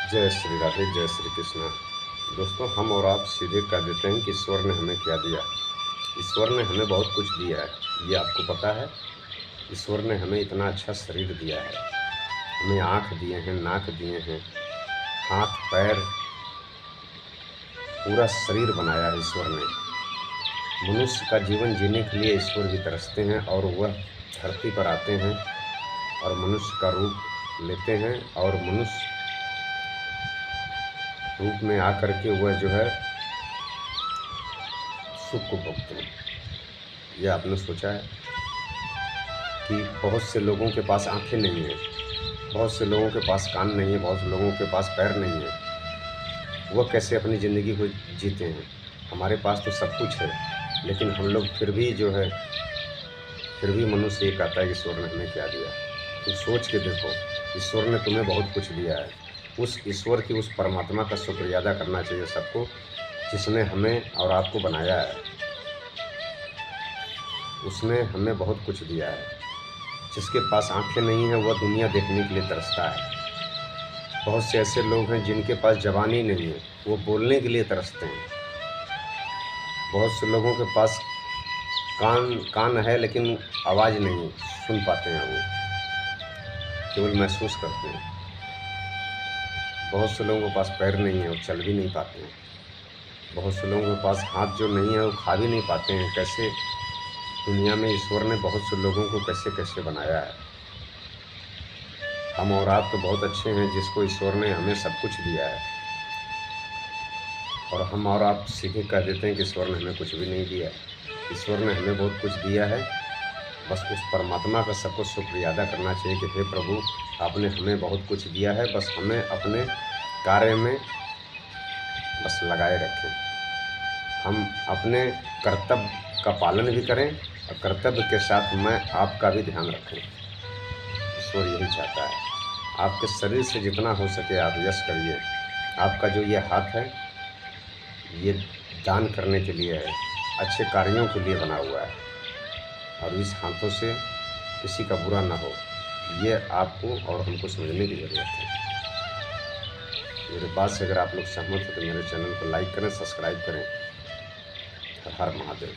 जय श्री राधे, जय श्री कृष्ण। दोस्तों, हम और आप सीधे कह देते हैं कि ईश्वर ने हमें क्या दिया। ईश्वर ने हमें बहुत कुछ दिया है, ये आपको पता है। ईश्वर ने हमें इतना अच्छा शरीर दिया है, हमें आँख दिए हैं, नाक दिए हैं, हाथ पैर, पूरा शरीर बनाया है ईश्वर ने। मनुष्य का जीवन जीने के लिए ईश्वर भी तरसते हैं और वह धरती पर आते हैं और मनुष्य का रूप लेते हैं और मनुष्य रूप में आकर के वह जो है सुख को भोगते हैं। यह आपने सोचा है कि बहुत से लोगों के पास आंखें नहीं हैं, बहुत से लोगों के पास कान नहीं है, बहुत से लोगों के पास पैर नहीं है, वह कैसे अपनी ज़िंदगी को जीते हैं। हमारे पास तो सब कुछ है, लेकिन हम लोग फिर भी मनुष्य ये कहता है कि ईश्वर ने हमें क्या दिया। तुम सोच के देखो, ईश्वर ने तुम्हें बहुत कुछ दिया है। उस ईश्वर की, उस परमात्मा का शुक्रिया अदा करना चाहिए सबको, जिसने हमें और आपको बनाया है। उसने हमें बहुत कुछ दिया है। जिसके पास आंखें नहीं हैं वह दुनिया देखने के लिए तरसता है। बहुत से ऐसे लोग हैं जिनके पास ज़बान ही नहीं है, वो बोलने के लिए तरसते हैं। बहुत से लोगों के पास कान है लेकिन आवाज़ नहीं सुन पाते हैं, वो केवल महसूस करते हैं। बहुत से लोगों के पास पैर नहीं है, वो चल भी नहीं पाते हैं। बहुत से लोगों के पास हाथ जो नहीं है वो खा भी नहीं पाते हैं। कैसे दुनिया में ईश्वर ने बहुत से लोगों को कैसे कैसे बनाया है। हम और आप तो बहुत अच्छे हैं, जिसको ईश्वर ने हमें सब कुछ दिया है, और हम और आप सीधे कह देते हैं कि ईश्वर ने हमें कुछ भी नहीं दिया। ईश्वर ने हमें बहुत कुछ दिया है। बस उस परमात्मा का सबको शुक्रिया अदा करना चाहिए कि हे प्रभु, आपने हमें बहुत कुछ दिया है, बस हमें अपने कार्य में बस लगाए रखें। हम अपने कर्तव्य का पालन भी करें और कर्तव्य के साथ मैं आपका भी ध्यान रखें। ईश्वर यही चाहता है। आपके शरीर से जितना हो सके आप यश करिए। आपका जो ये हाथ है, ये दान करने के लिए है, अच्छे कार्यों के लिए बना हुआ है, और इस हाथों से किसी का बुरा ना हो, ये आपको और हमको समझने की ज़रूरत है। मेरे बात से अगर आप लोग सहमत हो तो मेरे चैनल को लाइक करें, सब्सक्राइब करें। हर हर महादेव।